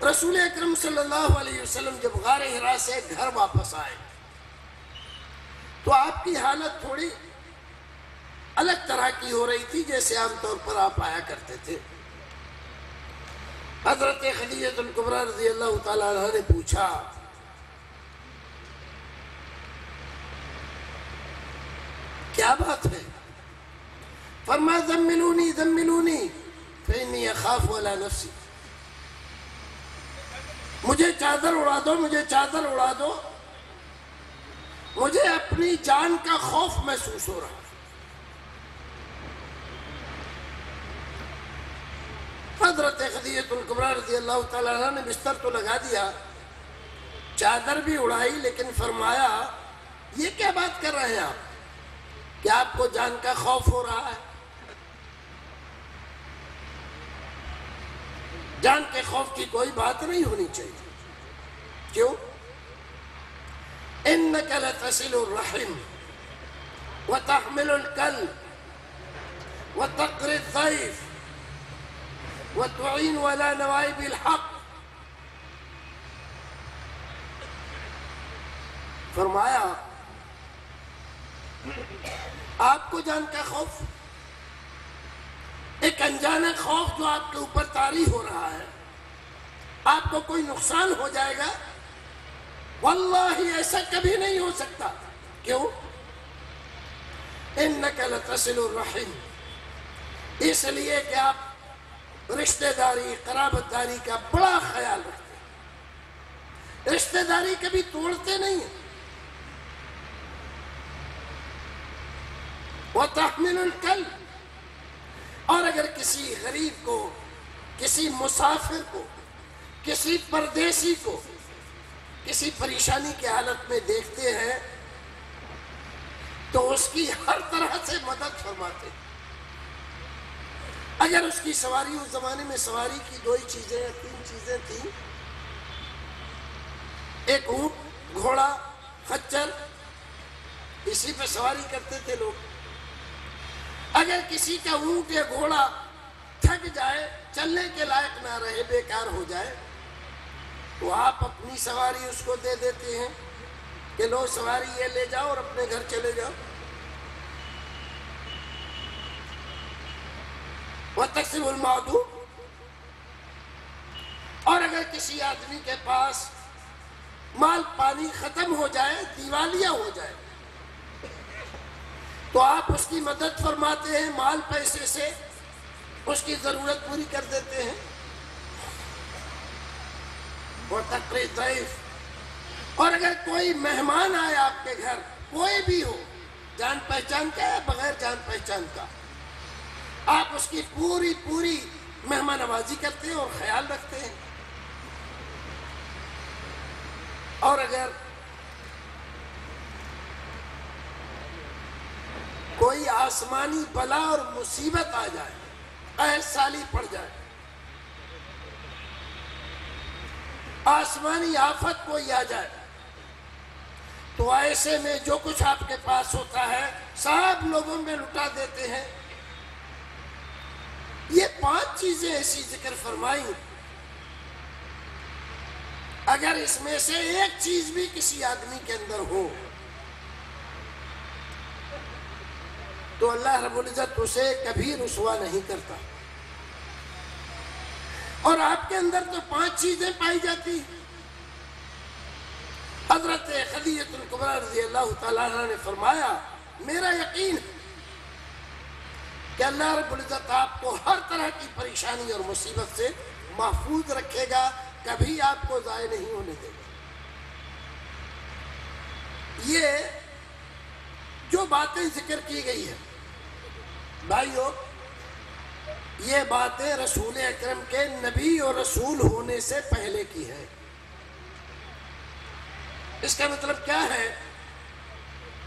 رسول اکرم صلی اللہ علیہ وسلم جب غار حرا سے گھر واپس آئے تو آپ کی حالت تھوڑی الگ طرح کی ہو رہی تھی جیسے عام طور پر آپ آیا کرتے تھے۔ حضرت خدیجہ الکبریٰ رضی اللہ تعالیٰ عنہ نے پوچھا کیا بات ہے؟ فرمایا زملونی زملونی فإنی اخاف علی نفسی، مجھے چادر اڑا دو، مجھے چادر اڑا دو، مجھے اپنی جان کا خوف محسوس ہو رہا ہے۔ حضرت خدیجہ الکبریٰ رضی اللہ تعالیٰ عنہ نے بستر تو لگا دیا، چادر بھی اڑائی، لیکن فرمایا یہ کیا بات کر رہے ہیں آپ؟ کیا آپ کو جان کا خوف ہو رہا ہے؟ جان کے خوف کی کوئی بات نہیں ہونی چاہیے۔ کیوں؟ انک لتصل الرحم وتحمل الکل وتقری الضیف وتعین علی نوائب الحق۔ فرمایا آپ کو جان کا خوف، ایک انجانا خوف جو آپ کے اوپر طاری ہو رہا ہے، آپ کو کوئی نقصان ہو جائے گا؟ واللہ ایسا کبھی نہیں ہو سکتا۔ کیوں؟ انک لتصل الرحم، اس لیے کہ آپ رشتہ داری قرابت داری کا بڑا خیال رکھتے ہیں، رشتہ داری کبھی توڑتے نہیں ہیں۔ وتحمل الکل، اور اگر کسی غریب کو، کسی مسافر کو، کسی پردیسی کو کسی پریشانی کی حالت میں دیکھتے ہیں تو اس کی ہر طرح سے مدد فرماتے ہیں۔ اگر اس کی سواری، اس زمانے میں سواری کی دو ہی چیزیں یا تین چیزیں تھیں، ایک اونٹ، گھوڑا، خچر، اسی پہ سواری کرتے تھے لوگ۔ اگر کسی کا اونٹ یا گھوڑا تھک جائے، چلنے کے لائق نہ رہے، بیکار ہو جائے، تو آپ اپنی سواری اس کو دے دیتے ہیں کہ لو سواری یہ لے جاؤ اور اپنے گھر چلے جاؤ۔ وَتَقْسِمُ الْمَعْدُومَ، اور اگر کسی آدمی کے پاس مال پانی ختم ہو جائے، دیوالیہ ہو جائے، تو آپ اس کی مدد فرماتے ہیں، مال پیسے سے اس کی ضرورت پوری کر دیتے ہیں۔ وَتَقْرِي الضَّيْفَ، اور اگر کوئی مہمان آئے آپ کے گھر، کوئی بھی ہو، جان پہچان کا یا بغیر جان پہچان کا، آپ اس کی پوری مہمان نوازی کرتے ہیں اور خیال رکھتے ہیں۔ اور اگر کوئی آسمانی بلا اور مصیبت آ جائے، قحط سالی پڑ جائے، آسمانی آفت کوئی آ جائے، تو ایسے میں جو کچھ آپ کے پاس ہوتا ہے سب لوگوں میں لٹا دیتے ہیں۔ یہ 5 چیزیں ایسی ذکر فرمائی، اگر اس میں سے ایک چیز بھی کسی آدمی کے اندر ہو تو اللہ رب العزت اسے کبھی رسوا نہیں کرتا۔ اور آپ کے اندر تو 5 چیزیں پائی جاتی۔ حضرت خدیجہ الکبریٰ رضی اللہ تعالیٰ عنہ نے فرمایا میرا یقین ہے کہ اللہ رب العزت آپ کو ہر طرح کی پریشانی اور مصیبت سے محفوظ رکھے گا، کبھی آپ کو ضائع نہیں ہونے دے گا۔ یہ جو باتیں ذکر کی گئی ہیں بھائیو، یہ باتیں رسول اکرم کے نبی اور رسول ہونے سے پہلے کی ہیں۔ اس کا مطلب کیا ہے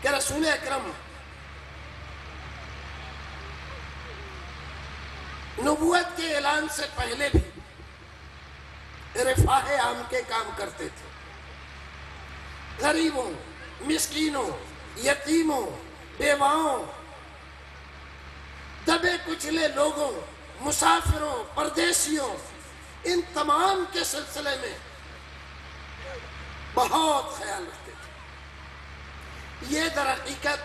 کہ رسول اکرم نبوت کے اعلان سے پہلے بھی رفاہ عام کے کام کرتے تھے۔ غریبوں، مسکینوں، یتیموں، بیواؤں، دبے کچلے لوگوں، مسافروں، پردیسیوں، ان تمام کے سلسلے میں بہت خیال رکھتے تھے. یہ در حقیقت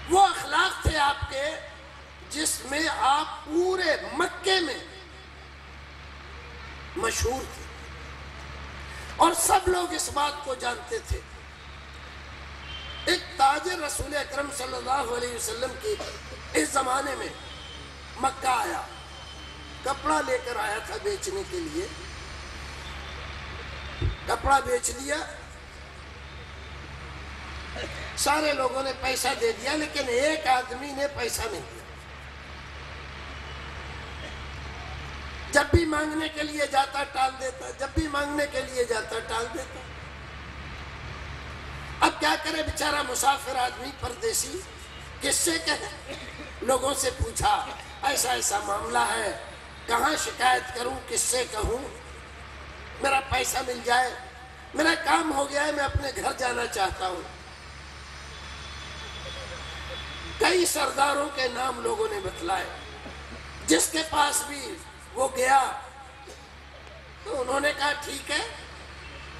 وہ اخلاق تھے آپ کے جس میں آپ پورے مکے میں مشہور تھے اور سب لوگ اس بات کو جانتے تھے. ایک تاجر رسول اکرم صلی اللہ علیہ وسلم کی اس زمانے میں مکہ آیا، کپڑا لے کر آیا تھا بیچنے کے لیے. کپڑا بیچ دیا، سارے لوگوں نے پیسہ دے دیا، لیکن ایک آدمی نے پیسہ نہیں دیا. جب بھی مانگنے کے لیے جاتا ٹال دیتا، جب بھی مانگنے کے لیے جاتا ٹال دیتا. اب کیا کرے بیچارہ مسافر آدمی، پردیسی، کس سے کہے؟ لوگوں سے پوچھا ایسا ایسا معاملہ ہے، کہاں شکایت کروں، کس سے کہوں، میرا پیسہ مل جائے، میرا کام ہو گیا ہے، میں اپنے گھر جانا چاہتا ہوں. کئی سرداروں کے نام لوگوں نے بتلائے، جس کے پاس بھی وہ گیا تو انہوں نے کہا ٹھیک ہے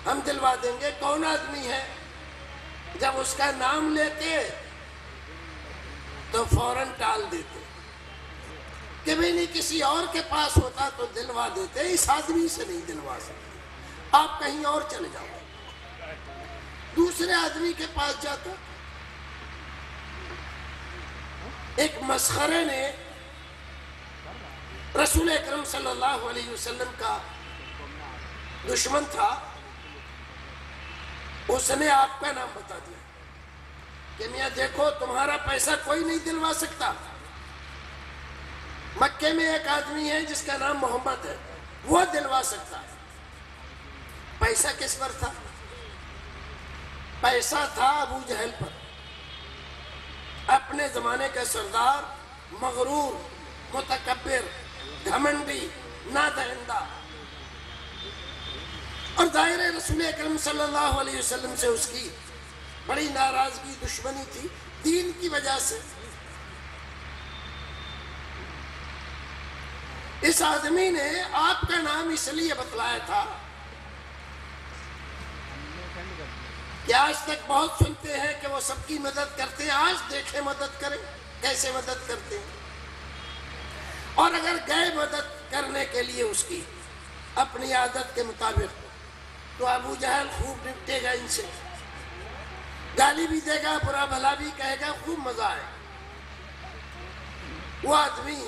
ہم دلوا دیں گے. کون آدمی ہے؟ جب اس کا نام لیتے تو فوراً ٹال دیتے کہ بھی نہیں، کسی اور کے پاس ہوتا تو دلوا دیتے، اس آدمی سے نہیں دلوا سکتے، آپ کہیں اور چلے جاؤ. دوسرے آدمی کے پاس جاتا. ایک مسخرے نے رسول اکرم صلی اللہ علیہ وسلم کا دشمن تھا، اس نے آپ کا نام بتا دیا کہ میاں دیکھو تمہارا پیسہ کوئی نہیں دلوا سکتا، مکے میں ایک آدمی ہے جس کا نام محمد ہے، وہ دلوا سکتا ہے. پیسہ کس پر تھا؟ پیسہ تھا ابو جہل پر، اپنے زمانے کا سردار، مغرور، متکبر، گھمنڈی، نادہندہ. اور ظاہر رسول اکرم صلی اللہ علیہ وسلم سے اس کی بڑی ناراضگی، دشمنی تھی دین کی وجہ سے. اس آدمی نے آپ کا نام اس لیے بتلایا تھا کہ آج تک بہت سنتے ہیں کہ وہ سب کی مدد کرتے ہیں، آج دیکھیں مدد کریں کیسے مدد کرتے ہیں. اور اگر گئے مدد کرنے کے لیے اس کی اپنی عادت کے مطابق تو ابو جہل خوب نپٹے گا ان سے، گالی بھی دے گا، برا بھلا بھی کہے گا، خوب مزہ آئے. وہ آدمی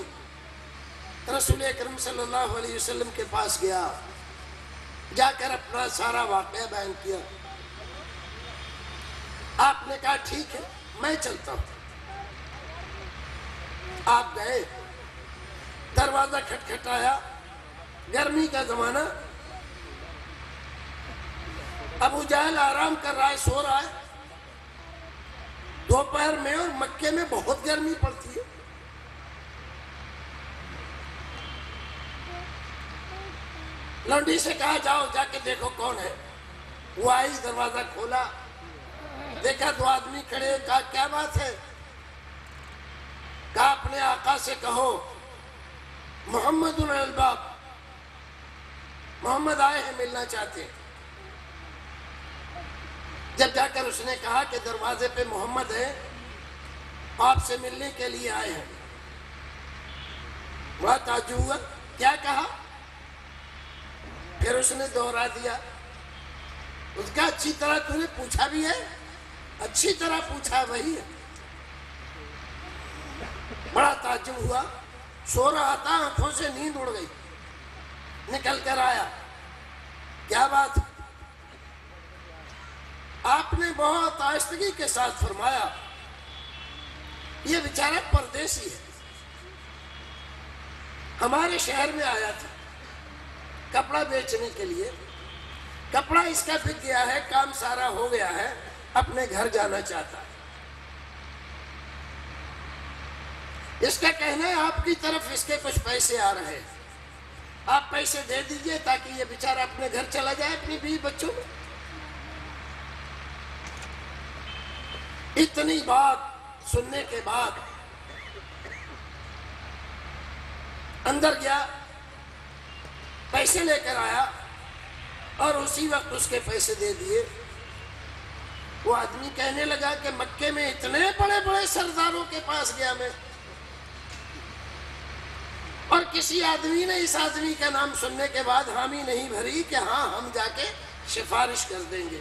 رسول اکرم صلی اللہ علیہ وسلم کے پاس گیا، جا کر اپنا سارا واقعہ بیان کیا. آپ نے کہا ٹھیک ہے میں چلتا ہوں. آپ گئے، دروازہ کھٹکھٹایا، گرمی کا زمانہ، ابو جہل آرام کر رہا ہے، سو رہا ہے دوپہر میں، اور مکے میں بہت گرمی پڑتی ہے. لونڈی سے کہا جاؤ جا کے دیکھو کون ہے. وہ آئی، دروازہ کھولا، دیکھا دو آدمی کھڑے. کہا کیا بات ہے؟ کہا اپنے آقا سے کہو محمد الباب، محمد آئے ہیں، ملنا چاہتے ہیں. جب جا کر اس نے کہا کہ دروازے پہ محمد ہے، آپ سے ملنے کے لیے آئے ہیں، بڑا تعجب ہوا. کیا کہا؟ پھر اس نے دوہرا دیا. اس کا اچھی طرح تو نے پوچھا بھی ہے؟ اچھی طرح پوچھا، وہی ہے. بڑا تعجب ہوا، سو رہا تھا، آنکھوں سے نیند اڑ گئی، نکل کر آیا. کیا بات؟ آپ نے بہت آہستگی کے ساتھ فرمایا یہ بیچارہ پردیسی ہے، ہمارے شہر میں آیا تھا کپڑا بیچنے کے لیے، کپڑا اس کا بک گیا ہے، کام سارا ہو گیا ہے، اپنے گھر جانا چاہتا ہے. اس کا کہنا ہے آپ کی طرف اس کے کچھ پیسے آ رہے ہیں، آپ پیسے دے دیجئے تاکہ یہ بیچارہ اپنے گھر چلا جائے اپنی بیوی بچوں میں. اتنی بات سننے کے بعد اندر گیا، پیسے لے کر آیا اور اسی وقت اس کے پیسے دے دیے۔ وہ آدمی کہنے لگا کہ مکے میں اتنے بڑے بڑے سرداروں کے پاس گیا میں، اور کسی آدمی نے اس آدمی کا نام سننے کے بعد حامی نہیں بھری کہ ہاں ہم جا کے سفارش کر دیں گے۔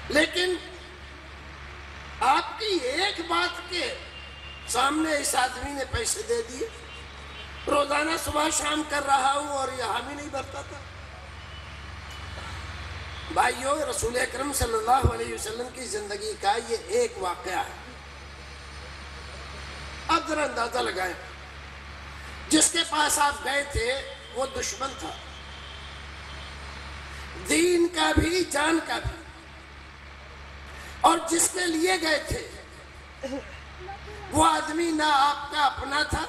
لیکن آپ کی ایک بات کے سامنے اس آدمی نے پیسے دے دیے، روزانہ صبح شام کر رہا ہوں اور یہ حامی نہیں بھرتا تھا۔ بھائیو، رسول اکرم صلی اللہ علیہ وسلم کی زندگی کا یہ ایک واقعہ ہے۔ اب ذرا اندازہ لگائیں، جس کے پاس آپ گئے تھے وہ دشمن تھا، دین کا بھی جان کا بھی، اور جس کے لیے گئے تھے وہ آدمی نہ آپ کا اپنا تھا،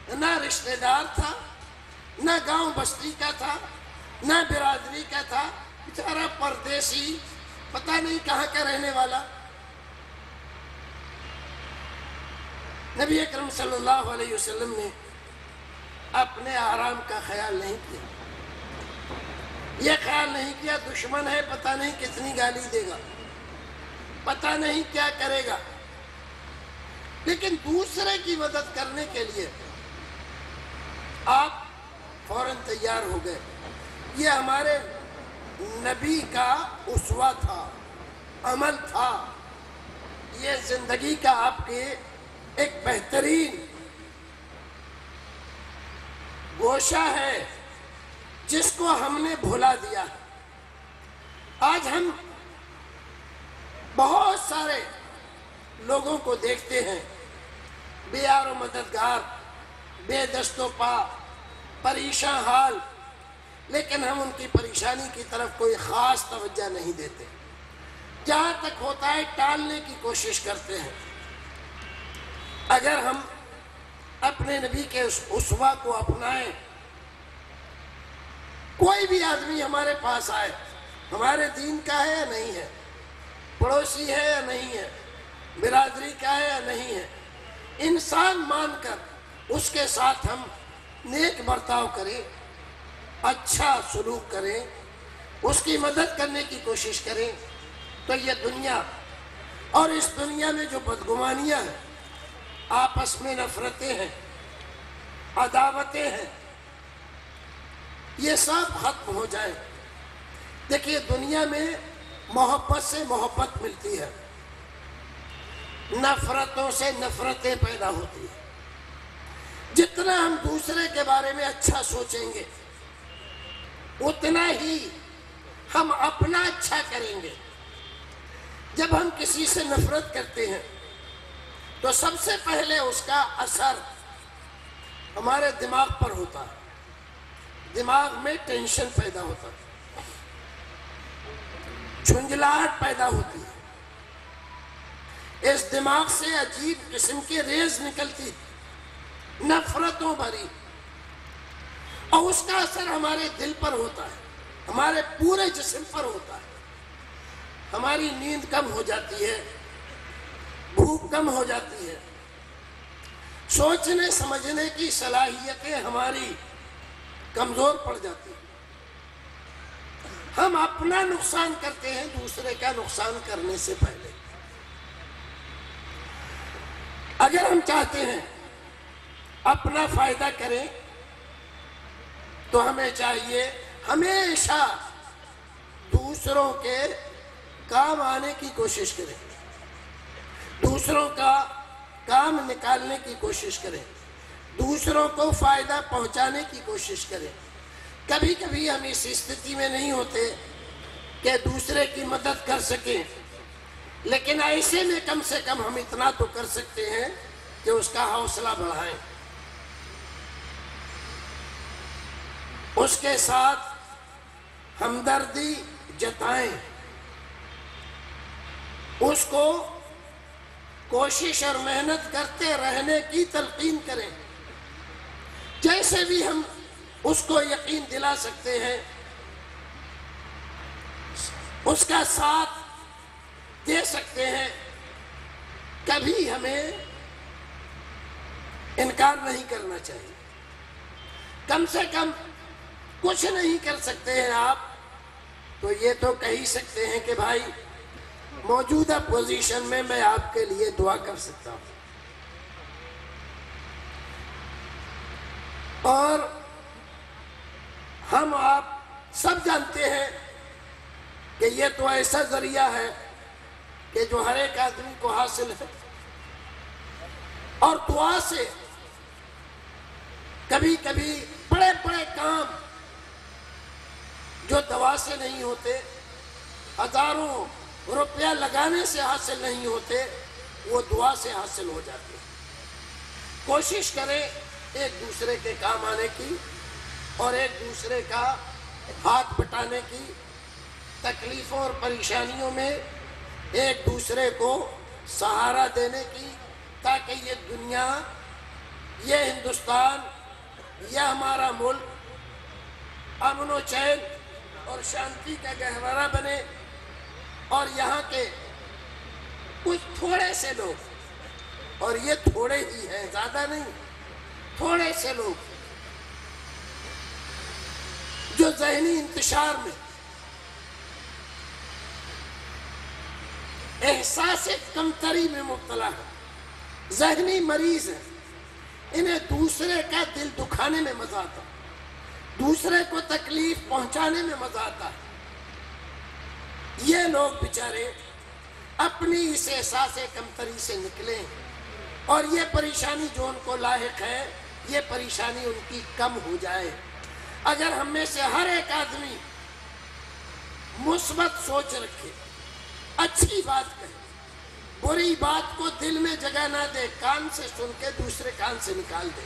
نہ رشتہ دار تھا، نہ گاؤں بستی کا تھا، نہ برادری کا تھا، بیچارہ پردیسی، پتہ نہیں کہاں کا رہنے والا۔ نبی اکرم صلی اللہ علیہ وسلم نے اپنے آرام کا خیال نہیں کیا، یہ خیال نہیں کیا دشمن ہے، پتہ نہیں کتنی گالی دے گا، پتہ نہیں کیا کرے گا، لیکن دوسرے کی مدد کرنے کے لیے آپ فوراً تیار ہو گئے۔ یہ ہمارے نبی کا اسوہ تھا، عمل تھا، یہ زندگی کا آپ کے ایک بہترین گوشہ ہے جس کو ہم نے بھلا دیا۔ آج ہم بہت سارے لوگوں کو دیکھتے ہیں، بے یار و مددگار، بے دست و پا، پریشان حال، لیکن ہم ان کی پریشانی کی طرف کوئی خاص توجہ نہیں دیتے، جہاں تک ہوتا ہے ٹالنے کی کوشش کرتے ہیں۔ اگر ہم اپنے نبی کے اس اسوہ کو اپنائیں، کوئی بھی آدمی ہمارے پاس آئے، ہمارے دین کا ہے یا نہیں ہے، پڑوسی ہے یا نہیں ہے، برادری کا ہے یا نہیں ہے، انسان مان کر اس کے ساتھ ہم نیک برتاؤ کریں، اچھا سلوک کریں، اس کی مدد کرنے کی کوشش کریں، تو یہ دنیا اور اس دنیا میں جو بدگمانیاں ہیں، آپس میں نفرتیں ہیں، عداوتیں ہیں، یہ سب ختم ہو جائیں۔ دیکھیے، دنیا میں محبت سے محبت ملتی ہے، نفرتوں سے نفرتیں پیدا ہوتی ہیں۔ جتنا ہم دوسرے کے بارے میں اچھا سوچیں گے، اتنا ہی ہم اپنا اچھا کریں گے۔ جب ہم کسی سے نفرت کرتے ہیں تو سب سے پہلے اس کا اثر ہمارے دماغ پر ہوتا ہے، دماغ میں ٹینشن پیدا ہوتا ہے، جھنجھلاہٹ پیدا ہوتی ہے، اس دماغ سے عجیب قسم کی ریز نکلتی ہے، نفرتوں بھری، اور اس کا اثر ہمارے دل پر ہوتا ہے، ہمارے پورے جسم پر ہوتا ہے۔ ہماری نیند کم ہو جاتی ہے، بھوک کم ہو جاتی ہے، سوچنے سمجھنے کی صلاحیتیں ہماری کمزور پڑ جاتی ہیں۔ ہم اپنا نقصان کرتے ہیں دوسرے کا نقصان کرنے سے پہلے۔ اگر ہم چاہتے ہیں اپنا فائدہ کریں تو ہمیں چاہیے ہمیشہ دوسروں کے کام آنے کی کوشش کریں، دوسروں کا کام نکالنے کی کوشش کریں، دوسروں کو فائدہ پہنچانے کی کوشش کریں۔ کبھی کبھی ہم اس استھتی میں نہیں ہوتے کہ دوسرے کی مدد کر سکیں، لیکن ایسے میں کم سے کم ہم اتنا تو کر سکتے ہیں کہ اس کا حوصلہ بڑھائیں، اس کے ساتھ ہمدردی جتائیں، اس کو کوشش اور محنت کرتے رہنے کی تلقین کریں۔ جیسے بھی ہم اس کو یقین دلا سکتے ہیں، اس کا ساتھ دے سکتے ہیں۔ کبھی ہمیں انکار نہیں کرنا چاہیے۔ کم سے کم کچھ نہیں کر سکتے ہیں آپ تو یہ تو کہہ ہی سکتے ہیں کہ بھائی موجودہ پوزیشن میں آپ کے لیے دعا کر سکتا ہوں۔ اور ہم آپ سب جانتے ہیں کہ یہ تو ایسا ذریعہ ہے کہ جو ہر ایک آدمی کو حاصل ہے، اور دعا سے کبھی کبھی بڑے بڑے کام جو دوا سے نہیں ہوتے، ہزاروں روپیہ لگانے سے حاصل نہیں ہوتے، وہ دعا سے حاصل ہو جاتے ہیں۔ کوشش کریں ایک دوسرے کے کام آنے کی اور ایک دوسرے کا ہاتھ بٹانے کی، تکلیفوں اور پریشانیوں میں ایک دوسرے کو سہارا دینے کی، تاکہ یہ دنیا، یہ ہندوستان، یہ ہمارا ملک امن و چین اور شانتی کا گہوارہ بنے، اور یہاں کے کچھ تھوڑے سے لوگ، اور یہ تھوڑے ہی ہیں، زیادہ نہیں، تھوڑے سے لوگ جو ذہنی انتشار میں، احساس کمتری میں مبتلا ہے، ذہنی مریض ہے، انہیں دوسرے کا دل دکھانے میں مزہ آتا ہے، دوسرے کو تکلیف پہنچانے میں مزہ آتا ہے۔ یہ لوگ بیچارے اپنی اس احساس کمتری سے نکلیں، اور یہ پریشانی جو ان کو لاحق ہے، یہ پریشانی ان کی کم ہو جائے۔ اگر ہم میں سے ہر ایک آدمی مثبت سوچ رکھے، اچھی بات کہے، بری بات کو دل میں جگہ نہ دے، کان سے سن کے دوسرے کان سے نکال دے،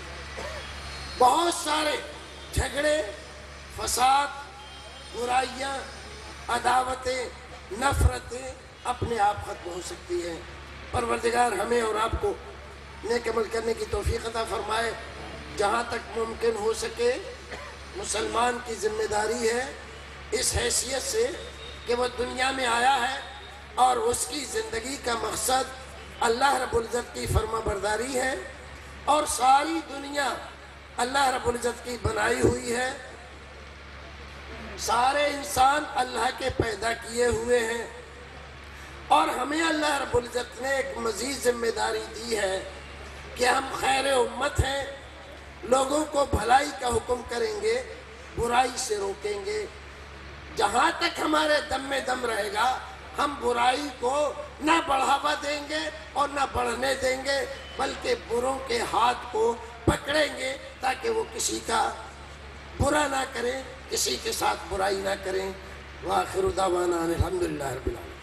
بہت سارے جھگڑے، فساد، برائیاں، عداوتیں، نفرتیں اپنے آپ ختم ہو سکتی ہیں۔ پروردگار ہمیں اور آپ کو نیک عمل کرنے کی توفیق عطا فرمائے۔ جہاں تک ممکن ہو سکے مسلمان کی ذمہ داری ہے اس حیثیت سے کہ وہ دنیا میں آیا ہے اور اس کی زندگی کا مقصد اللہ رب العزت کی فرما برداری ہے، اور ساری دنیا اللہ رب العزت کی بنائی ہوئی ہے، سارے انسان اللہ کے پیدا کیے ہوئے ہیں، اور ہمیں اللہ رب العزت نے ایک مزید ذمہ داری دی ہے کہ ہم خیر امت ہیں، لوگوں کو بھلائی کا حکم کریں گے، برائی سے روکیں گے۔ جہاں تک ہمارے دم میں دم رہے گا ہم برائی کو نہ بڑھاوا دیں گے اور نہ بڑھنے دیں گے، بلکہ بروں کے ہاتھ کو پکڑیں گے تاکہ وہ کسی کا برا نہ کریں، کسی کے ساتھ برائی نہ کریں۔ وآخر دعوانا الحمدللہ رب العالمین۔